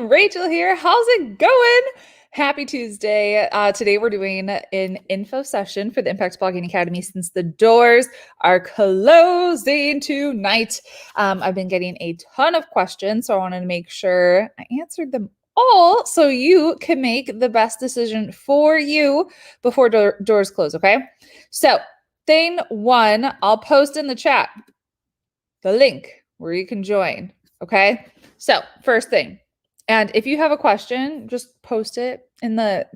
Rachel here. How's it going? Happy Tuesday. Today we're doing an info session for the Impact Blogging Academy since the doors are closing tonight. I've been getting a ton of questions, so I wanted to make sure I answered them all so you can make the best decision for you before doors close, okay? So thing one, I'll post in the chat the link where you can join, okay? So first thing, and if you have a question, just post it in the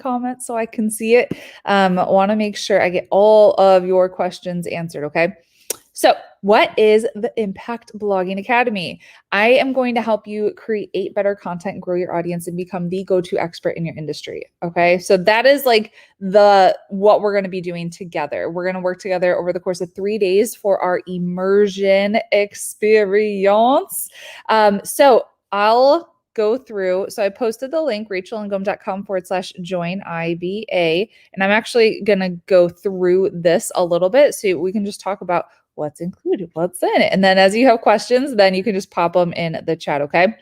comments so I can see it. Want to make sure I get all of your questions answered, okay? So what is the Impact Blogging Academy? I am going to help you create better content, grow your audience, and become the go-to expert in your industry. Okay. So that is like what we're going to be doing together. We're going to work together over the course of 3 days for our immersion experience. So I'll go through. So I posted the link, rachelandgom.com/join IBA. And I'm actually going to go through this a little bit so we can just talk about what's included, what's in it. And then as you have questions, then you can just pop them in the chat, okay?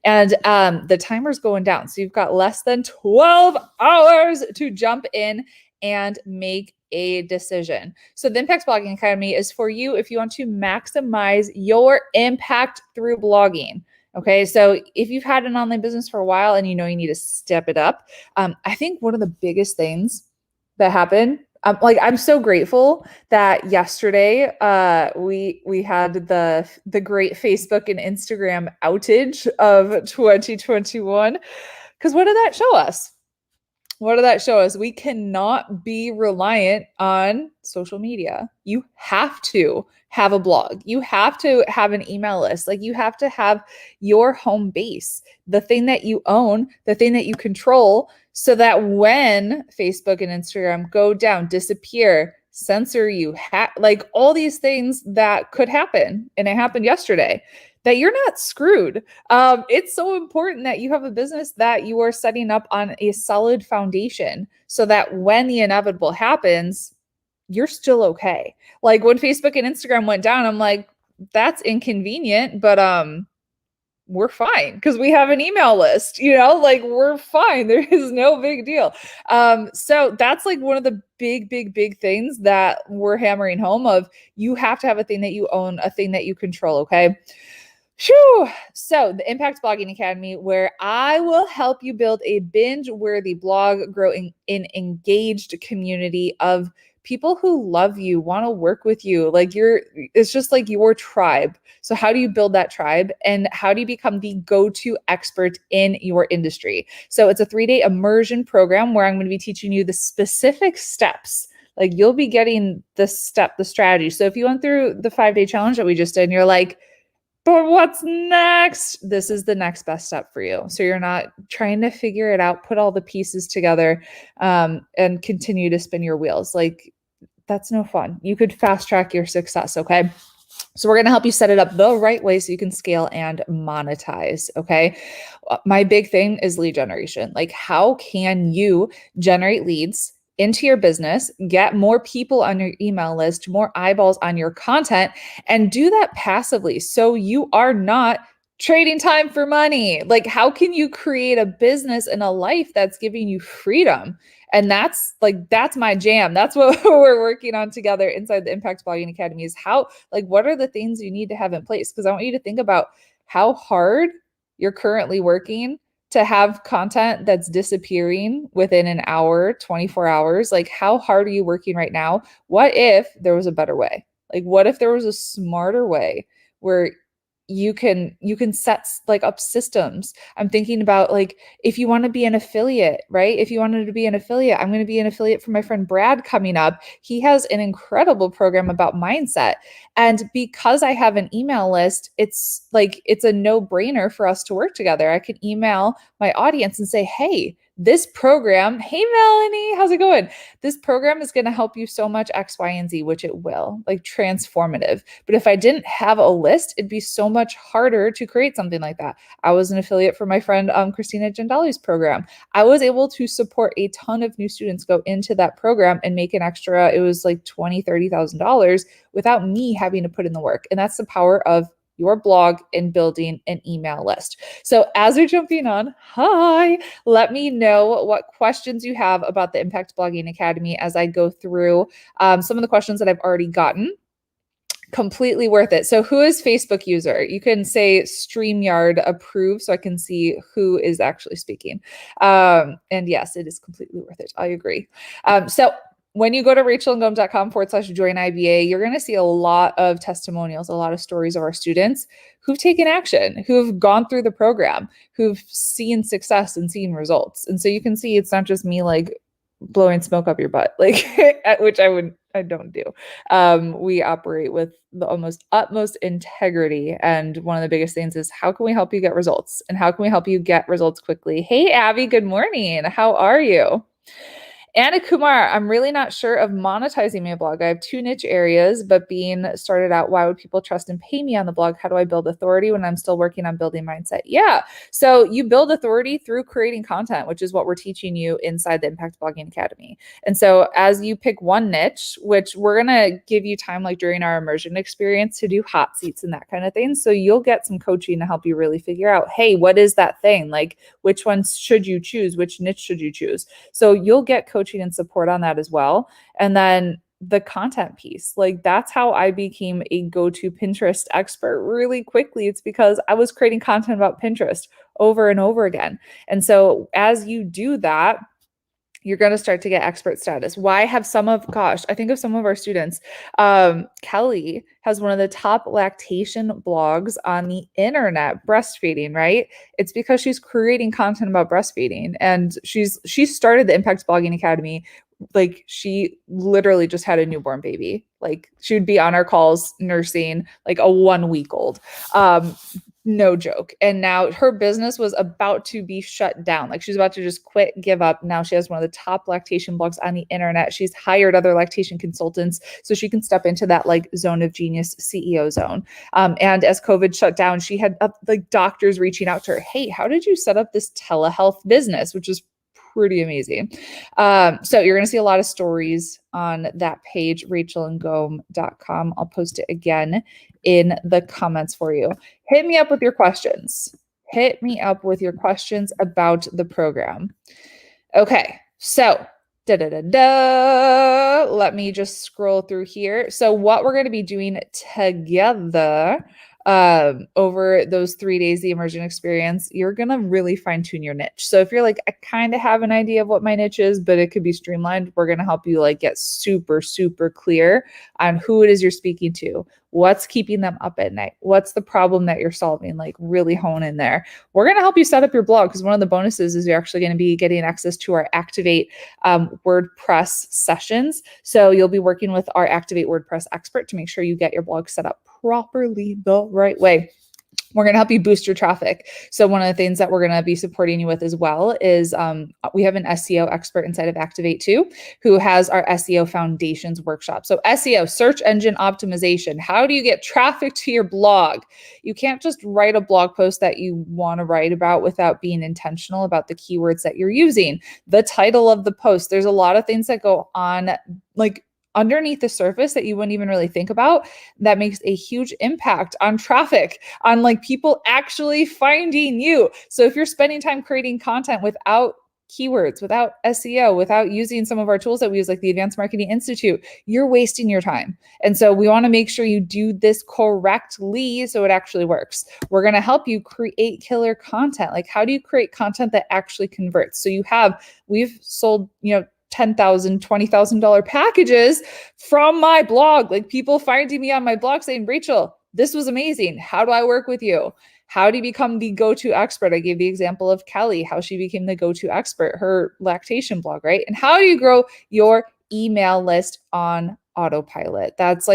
And the timer's going down. So you've got less than 12 hours to jump in and make a decision. So the Impact Blogging Academy is for you if you want to maximize your impact through blogging. Okay, so if you've had an online business for a while and you know you need to step it up, I think one of the biggest things that happened, I'm so grateful that yesterday we had the great Facebook and Instagram outage of 2021. Because what did that show us? What did that show us? We cannot be reliant on social media. You have to have a blog. You have to have an email list. Like you have to have your home base, the thing that you own, the thing that you control, so that when Facebook and Instagram go down, disappear, censor you, like all these things that could happen, and it happened yesterday, that you're not screwed. It's so important that you have a business that you are setting up on a solid foundation so that when the inevitable happens, you're still okay. Like when Facebook and Instagram went down, I'm like, that's inconvenient, but we're fine because we have an email list, like we're fine. There is no big deal. So that's like one of the big things that we're hammering home of. You have to have a thing that you own, a thing that you control. Okay. Whew. So the Impact Blogging Academy, where I will help you build a binge-worthy blog, grow in engaged community of people who love you, want to work with you. Like it's just like your tribe. So how do you build that tribe and how do you become the go-to expert in your industry? So it's a 3-day immersion program where I'm going to be teaching you the specific steps. Like you'll be getting the strategy. So if you went through the 5-day challenge that we just did and you're like, but what's next? This is the next best step for you. So you're not trying to figure it out, put all the pieces together, and continue to spin your wheels. Like that's no fun. You could fast track your success. Okay. So we're going to help you set it up the right way so you can scale and monetize. Okay. My big thing is lead generation. Like how can you generate leads into your business, get more people on your email list, more eyeballs on your content, and do that passively so you are not trading time for money? Like how can you create a business and a life that's giving you freedom? And that's my jam. That's what we're working on together inside the Impact Blogging Academy is what are the things you need to have in place? Because I want you to think about how hard you're currently working to have content that's disappearing within an hour, 24 hours. Like how hard are you working right now? What if there was a better way? Like what if there was a smarter way where you can set up systems? I'm thinking about like if you want to be an affiliate, right? If you wanted to be an affiliate, I'm going to be an affiliate for my friend Brad coming up. He has an incredible program about mindset. And because I have an email list, it's a no-brainer for us to work together. I can email my audience and say, hey, this program, hey Melanie, how's it going? This program is going to help you so much X, Y, and Z, which it will, like transformative. But if I didn't have a list, it'd be so much harder to create something like that. I was an affiliate for my friend Christina Gendali's program. I was able to support a ton of new students go into that program and make an extra, it was like $20,000, $30,000 without me having to put in the work. And that's the power of your blog and building an email list. So as we're jumping on, hi, let me know what questions you have about the Impact Blogging Academy as I go through some of the questions that I've already gotten. Completely worth it. So who is Facebook user? You can say StreamYard approve so I can see who is actually speaking. And yes, it is completely worth it. I agree. So when you go to rachelandgome.com/join IBA, you're going to see a lot of testimonials, a lot of stories of our students who've taken action, who've gone through the program, who've seen success and seen results. And so you can see it's not just me like blowing smoke up your butt, like which I don't do. We operate with the almost utmost integrity. And one of the biggest things is how can we help you get results and how can we help you get results quickly? Hey, Abby, good morning. How are you? Anna Kumar, I'm really not sure of monetizing my blog. I have 2 niche areas, but being started out, why would people trust and pay me on the blog? How do I build authority when I'm still working on building mindset? Yeah. So you build authority through creating content, which is what we're teaching you inside the Impact Blogging Academy. And so as you pick one niche, which we're going to give you time like during our immersion experience to do hot seats and that kind of thing. So you'll get some coaching to help you really figure out, hey, what is that thing? Like which ones should you choose? Which niche should you choose? So you'll get coaching and support on that as well. And then the content piece, like that's how I became a go-to Pinterest expert really quickly. It's because I was creating content about Pinterest over and over again. And so as you do that, you're going to start to get expert status. Why have I think of some of our students. Kelly has one of the top lactation blogs on the internet, breastfeeding, right? It's because she's creating content about breastfeeding. And she started the Impact Blogging Academy. Like she literally just had a newborn baby. Like she would be on our calls nursing like a 1-week-old. No joke. And now her business was about to be shut down. Like she's about to just quit, give up. Now she has one of the top lactation blogs on the internet. She's hired other lactation consultants so she can step into that like zone of genius CEO zone. And as COVID shut down, she had like doctors reaching out to her. Hey, how did you set up this telehealth business? Which is pretty amazing. So you're going to see a lot of stories on that page, rachelandgome.com. I'll post it again in the comments for you. Hit me up with your questions. Hit me up with your questions about the program. Okay, so let me just scroll through here. So what we're going to be doing together over those 3 days, the immersion experience, you're going to really fine tune your niche. So if you're like, I kind of have an idea of what my niche is, but it could be streamlined, we're going to help you like get super, super clear on who it is you're speaking to. What's keeping them up at night? What's the problem that you're solving? Like really hone in there. We're going to help you set up your blog because one of the bonuses is you're actually going to be getting access to our Activate WordPress sessions. So you'll be working with our Activate WordPress expert to make sure you get your blog set up properly the right way. We're going to help you boost your traffic. So one of the things that we're going to be supporting you with as well is we have an SEO expert inside of Activate too, who has our SEO foundations workshop. So SEO, search engine optimization. How do you get traffic to your blog? You can't just write a blog post that you want to write about without being intentional about the keywords that you're using. The title of the post. There's a lot of things that go on like underneath the surface that you wouldn't even really think about that makes a huge impact on traffic, on like people actually finding you. So if you're spending time creating content without keywords, without SEO, without using some of our tools that we use like the Advanced Marketing Institute, you're wasting your time. And so we want to make sure you do this correctly so it actually works. We're going to help you create killer content. Like how do you create content that actually converts? So we've sold, $10,000, $20,000 packages from my blog, like people finding me on my blog saying, Rachel, this was amazing. How do I work with you? How do you become the go-to expert? I gave the example of Kelly, how she became the go-to expert, her lactation blog, right? And how do you grow your email list on autopilot? That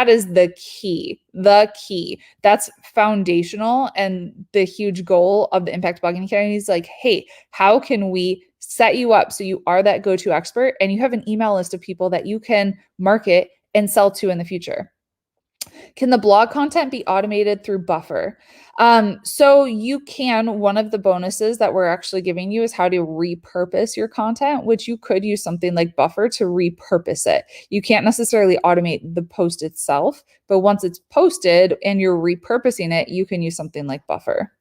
is the key. That's foundational. And the huge goal of the Impact Blogging Academy is like, hey, how can we set you up so you are that go-to expert and you have an email list of people that you can market and sell to in the future? Can the blog content be automated through Buffer? So you can. One of the bonuses that we're actually giving you is how to repurpose your content, which you could use something like Buffer to repurpose it. You can't necessarily automate the post itself, but once it's posted and you're repurposing it, you can use something like Buffer.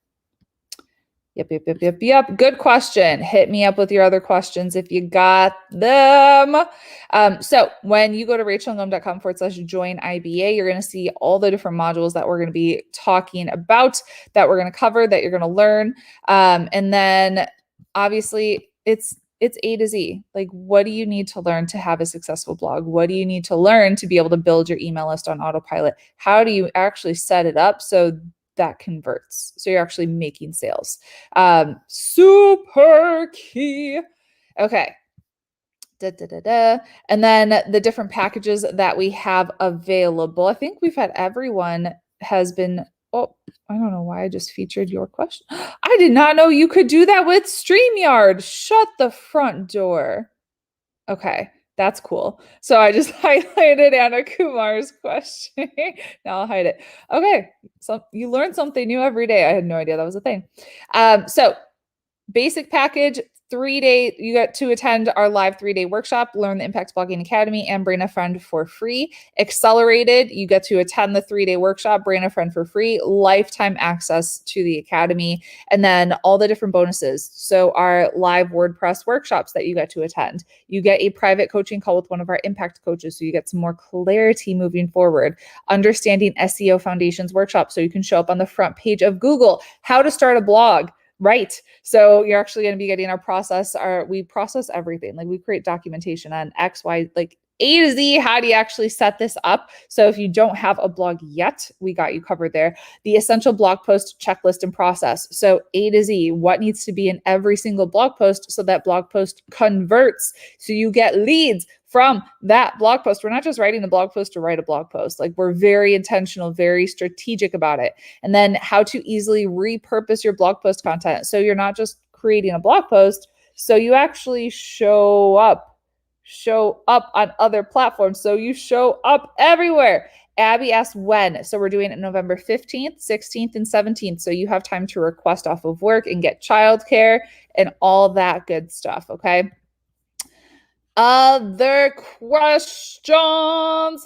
Yep. Good question. Hit me up with your other questions if you got them. So when you go to rachelangum.com/join IBA, you're going to see all the different modules that we're going to be talking about, that we're going to cover, that you're going to learn. And then obviously it's A to Z. Like, what do you need to learn to have a successful blog? What do you need to learn to be able to build your email list on autopilot? How do you actually set it up so that converts, so you're actually making sales? Super key. Okay. And then the different packages that we have available. I think we've had everyone has been, oh, I don't know why I just featured your question. I did not know you could do that with StreamYard. Shut the front door. Okay, that's cool. So I just highlighted Anna Kumar's question. Now I'll hide it. Okay, so you learn something new every day. I had no idea that was a thing. So basic package, 3-day, you get to attend our live 3-day workshop, learn the Impact Blogging Academy, and bring a friend for free. Accelerated, you get to attend the 3-day workshop, bring a friend for free, lifetime access to the Academy, and then all the different bonuses. So our live WordPress workshops that you get to attend. You get a private coaching call with one of our impact coaches, so you get some more clarity moving forward. Understanding SEO Foundations workshop, so you can show up on the front page of Google. How to start a blog. Right. So you're actually going to be getting we process everything. Like, we create documentation on X, Y, like A to Z. How do you actually set this up? So if you don't have a blog yet, we got you covered there. The essential blog post checklist and process. So A to Z, what needs to be in every single blog post so that blog post converts, so you get leads from that blog post. We're not just writing the blog post to write a blog post. Like, we're very intentional, very strategic about it. And then how to easily repurpose your blog post content. So you're not just creating a blog post, so you actually show up on other platforms. So you show up everywhere. Abby asked when. So we're doing it November 15th, 16th, and 17th. So you have time to request off of work and get childcare and all that good stuff. Okay. Other questions?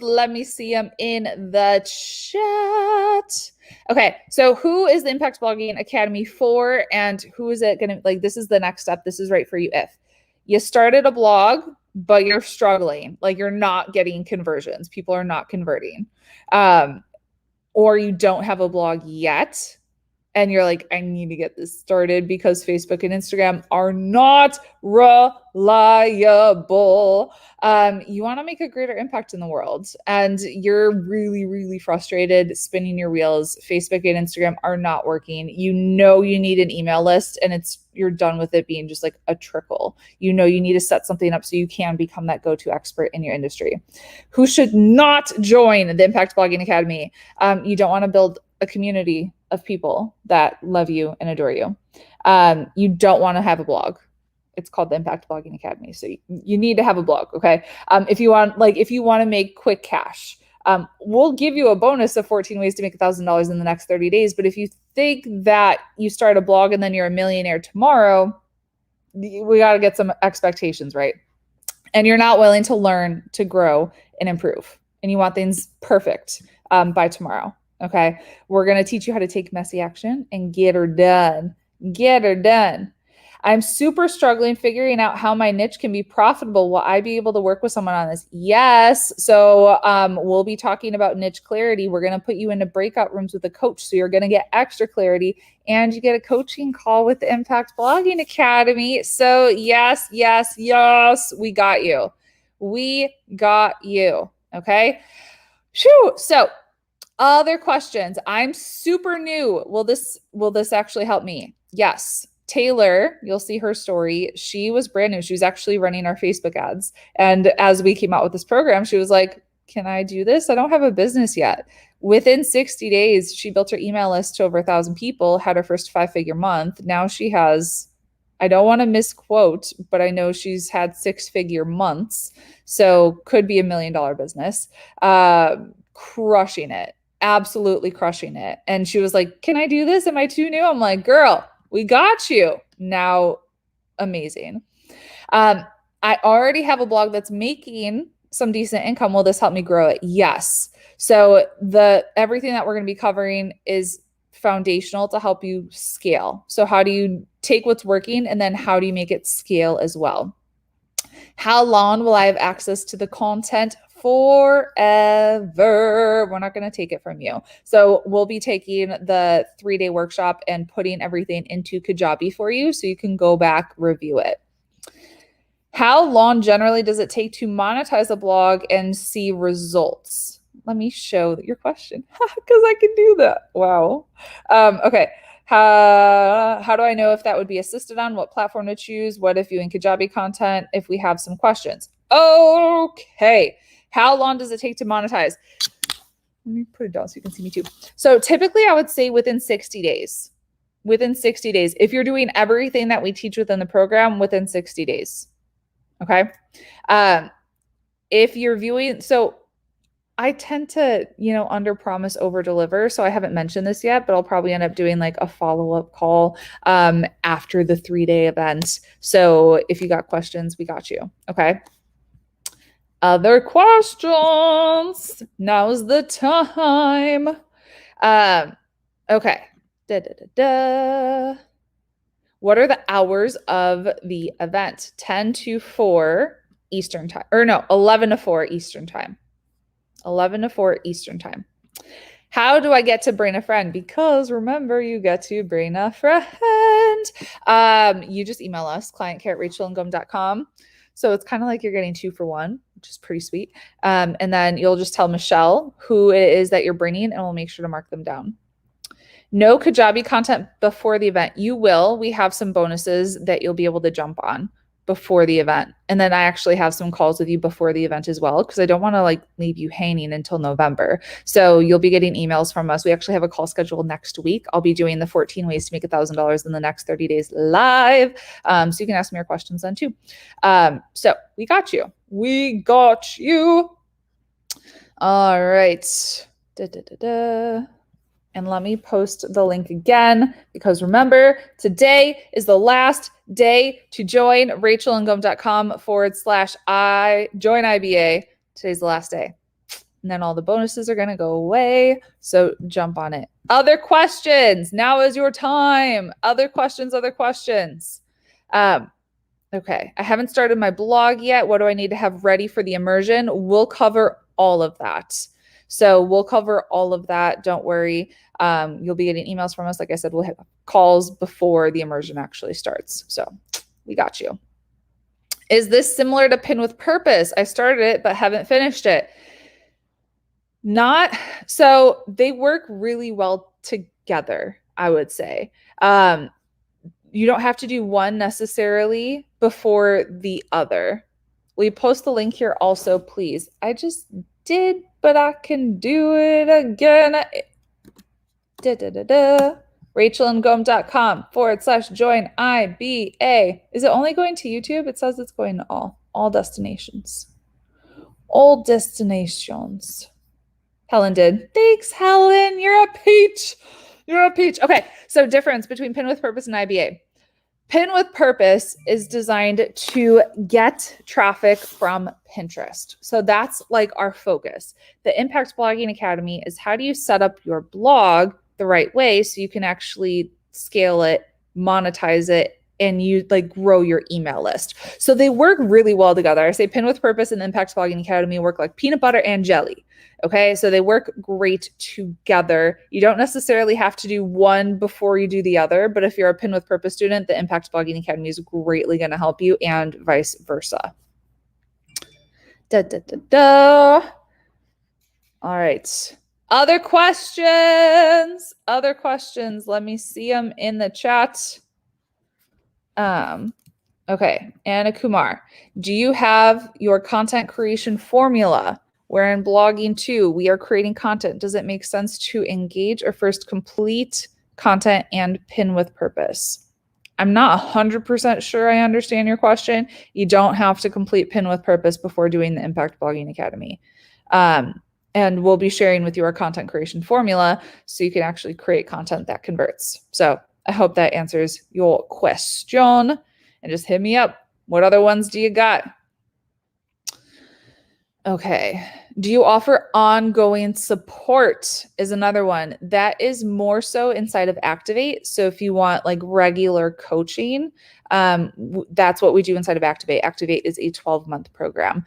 Let me see them in the chat. Okay, so who is the Impact Blogging Academy for, and who is it going to, like, this is the next step. This is right for you if you started a blog, but you're struggling, like you're not getting conversions. People are not converting. Or you don't have a blog yet, and you're like, I need to get this started because Facebook and Instagram are not reliable. You want to make a greater impact in the world, and you're really, really frustrated spinning your wheels. Facebook and Instagram are not working. You know you need an email list, and you're done with it being just like a trickle. You know you need to set something up so you can become that go-to expert in your industry. Who should not join the Impact Blogging Academy? You don't want to build a community of people that love you and adore you. You don't want to have a blog. It's called the Impact Blogging Academy. So you need to have a blog. Okay. If you want to make quick cash, we'll give you a bonus of 14 ways to make $1,000 in the next 30 days. But if you think that you start a blog and then you're a millionaire tomorrow, we got to get some expectations right. And you're not willing to learn, to grow, and improve. And you want things perfect by tomorrow. Okay, we're going to teach you how to take messy action and get her done. Get her done. I'm super struggling figuring out how my niche can be profitable. Will I be able to work with someone on this? Yes. So we'll be talking about niche clarity. We're going to put you into breakout rooms with a coach. So you're going to get extra clarity, and you get a coaching call with the Impact Blogging Academy. So yes, we got you. We got you. Okay. Whew. So other questions. I'm super new. Will this actually help me? Yes. Taylor, you'll see her story. She was brand new. She was actually running our Facebook ads. And as we came out with this program, she was like, can I do this? I don't have a business yet. Within 60 days, she built her email list to over 1,000 people, had her first 5-figure month. Now she has, I don't want to misquote, but I know she's had 6-figure months. So could be $1 million business. crushing it, absolutely crushing it. And she was like, can I do this? Am I too new? I'm like, girl, we got you. Now, amazing. I already have a blog that's making some decent income. Will this help me grow it? Yes. So everything that we're going to be covering is foundational to help you scale. So how do you take what's working and then how do you make it scale as well? How long will I have access to the content? Forever. We're not going to take it from you. So we'll be taking the 3-day workshop and putting everything into Kajabi for you so you can go back, review it. How long generally does it take to monetize a blog and see results? Let me show your question because I can do that. Wow. Okay. How do I know if that would be assisted on? What platform to choose? What if viewing Kajabi content? If we have some questions. Okay. How long does it take to monetize? Let me put it down so you can see me too. So typically I would say within 60 days. Within 60 days. If you're doing everything that we teach within the program, within 60 days. Okay. If you're viewing, so I tend to, under promise, over deliver. So I haven't mentioned this yet, but I'll probably end up doing like a follow-up call after the 3-day event. So if you got questions, we got you. Okay. Other questions. Now's the time. Okay. What are the hours of the event? 10 to 4 Eastern time, or no, 11 to 4 Eastern time. 11 to 4 Eastern time. How do I get to bring a friend? Because remember, you get to bring a friend. You just email us, client@rachelandgum.com. So it's kind of like you're getting 2 for 1, which is pretty sweet. And then you'll just tell Michelle who it is that you're bringing, and we'll make sure to mark them down. No Kajabi content before the event. You will. We have some bonuses that you'll be able to jump on before the event. And then I actually have some calls with you before the event as well, because I don't want to leave you hanging until November. So you'll be getting emails from us. We actually have a call scheduled next week. I'll be doing the 14 ways to make $1,000 in the next 30 days live. So you can ask me your questions then too. So we got you. We got you. All right. And let me post the link again, because remember, today is the last day to join rachelandgum.com/join IBA. Today's the last day. And then all the bonuses are going to go away. So jump on it. Other questions. Now is your time. Other questions. Okay. I haven't started my blog yet. What do I need to have ready for the immersion? We'll cover all of that. So we'll cover all of that. Don't worry. You'll be getting emails from us. Like I said, we'll have calls before the immersion actually starts. So we got you. Is this similar to Pin with Purpose? I started it, but haven't finished it. Not. So they work really well together, I would say. You don't have to do one necessarily before the other. Will you post the link here also, please? I just did, but I can do it again. rachelandgum.com/join IBA. Is it only going to YouTube? It says it's going to all destinations. All destinations. Helen did. Thanks, Helen. You're a peach. Okay, so difference between Pin with Purpose and IBA. Pin with Purpose is designed to get traffic from Pinterest. So that's our focus. The Impact Blogging Academy is how do you set up your blog the right way so you can actually scale it, monetize it, and you grow your email list. So they work really well together. I say Pin with Purpose and the Impact Blogging Academy work like peanut butter and jelly. Okay, so they work great together. You don't necessarily have to do one before you do the other, but if you're a Pin with Purpose student, the Impact Blogging Academy is greatly going to help you, and vice versa. All right. Other questions? Let me see them in the chat. Okay, Anna Kumar, do you have your content creation formula? Where in blogging too, we are creating content. Does it make sense to engage or first complete content and Pin with Purpose? I'm not 100% sure I understand your question. You don't have to complete Pin with Purpose before doing the Impact Blogging Academy. And we'll be sharing with you our content creation formula so you can actually create content that converts. So I hope that answers your question. And just hit me up. What other ones do you got? Okay. Do you offer ongoing support is another one. That is more so inside of Activate. So if you want like regular coaching, that's what we do inside of Activate. Activate is a 12-month program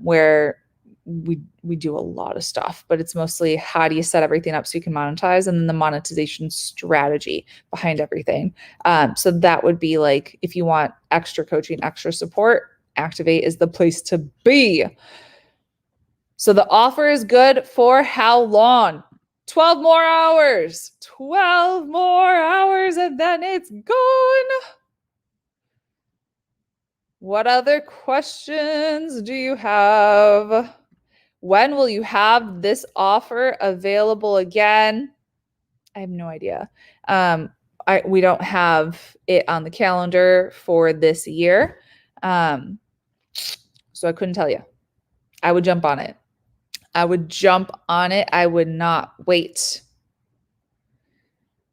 where we do a lot of stuff, but it's mostly how do you set everything up so you can monetize, and then the monetization strategy behind everything. So that would be like if you want extra coaching, extra support, Activate is the place to be. So the offer is good for how long? 12 more hours. 12 more hours and then it's gone. What other questions do you have? When will you have this offer available again? I have no idea. We don't have it on the calendar for this year. So I couldn't tell you. I would jump on it. I would jump on it. I would not wait.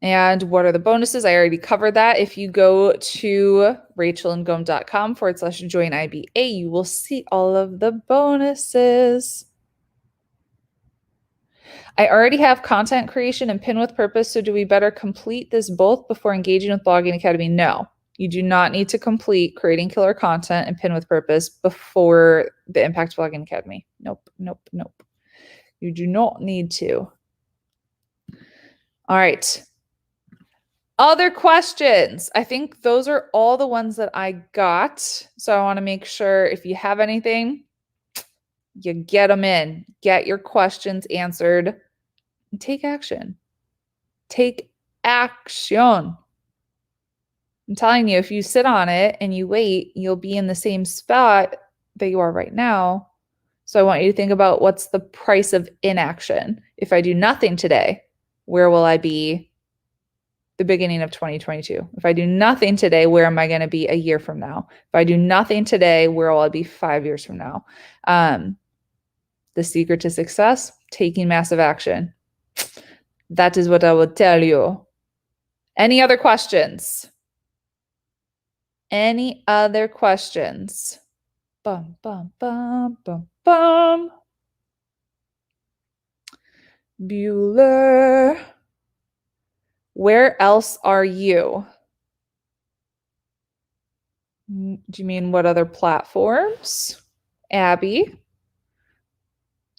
And what are the bonuses? I already covered that. If you go to rachelandgome.com/join IBA, you will see all of the bonuses. I already have content creation and pin with purpose. So do we better complete this both before engaging with Blogging Academy? No, you do not need to complete creating killer content and pin with purpose before the Impact Blogging Academy. Nope, nope, nope. You do not need to. All right. Other questions? I think those are all the ones that I got. So I want to make sure if you have anything, you get them in, get your questions answered, and take action. Take action. I'm telling you, if you sit on it and you wait, you'll be in the same spot that you are right now. So I want you to think about what's the price of inaction. If I do nothing today, where will I be the beginning of 2022? If I do nothing today, where am I going to be a year from now? If I do nothing today, where will I be 5 years from now? The secret to success, taking massive action. That is what I would tell you. Any other questions? Any other questions? Bum, bum, bum, bum, bum. Bueller. Where else are you? Do you mean what other platforms? Abby,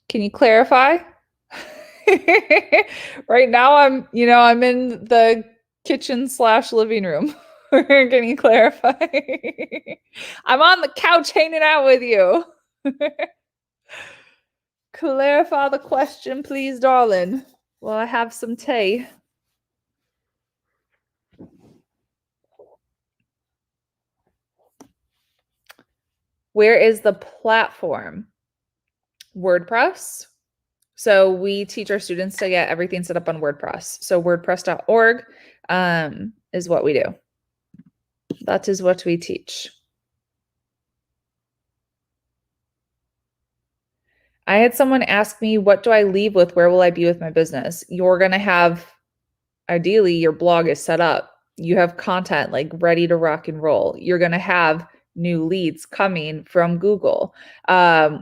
can you clarify? Right now I'm in the kitchen/living room. Can you clarify? I'm on the couch hanging out with you. Clarify the question, please, darling. Well, I have some tea. Where is the platform? WordPress. So we teach our students to get everything set up on WordPress. So wordpress.org is what we do. That is what we teach. I had someone ask me, what do I leave with? Where will I be with my business? You're going to have, ideally, your blog is set up. You have content like ready to rock and roll. You're going to have new leads coming from Google,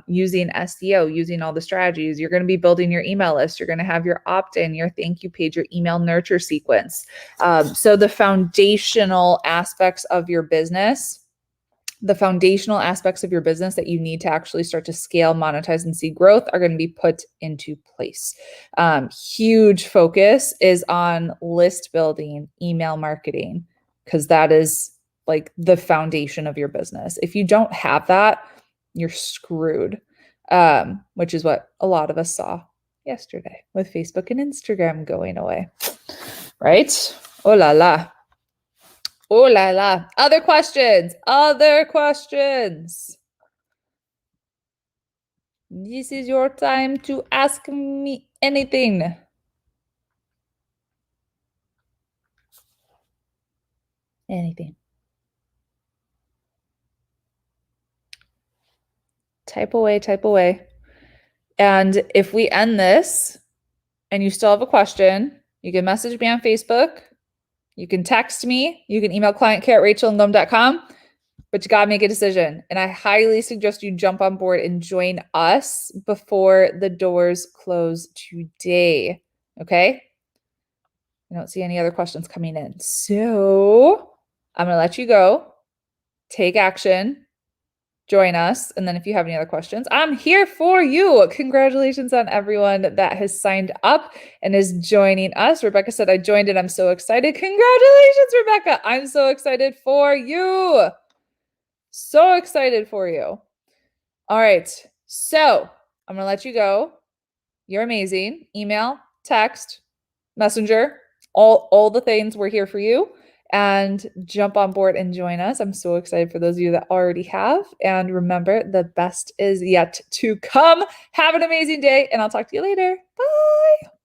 using SEO, using all the strategies. You're going to be building your email list. You're going to have your opt-in, your thank you page, your email nurture sequence. So the foundational aspects of your business, that you need to actually start to scale, monetize, and see growth are going to be put into place. Huge focus is on list building, email marketing, because that is like the foundation of your business. If you don't have that, you're screwed, which is what a lot of us saw yesterday with Facebook and Instagram going away, right? Oh la la. Oh la la. Other questions. This is your time to ask me anything. Anything. Type away. And if we end this and you still have a question, you can message me on Facebook. You can text me. You can email clientcare@rachelandgum.com. But you got to make a decision. And I highly suggest you jump on board and join us before the doors close today. Okay? I don't see any other questions coming in. So I'm going to let you go. Take action. Join us. And then if you have any other questions, I'm here for you. Congratulations on everyone that has signed up and is joining us. Rebecca said, I joined and I'm so excited. Congratulations, Rebecca. I'm so excited for you. So excited for you. All right. So I'm going to let you go. You're amazing. Email, text, messenger, all the things. We're here for you. And jump on board and join us. I'm so excited for those of you that already have. And remember, the best is yet to come. Have an amazing day, and I'll talk to you later. Bye.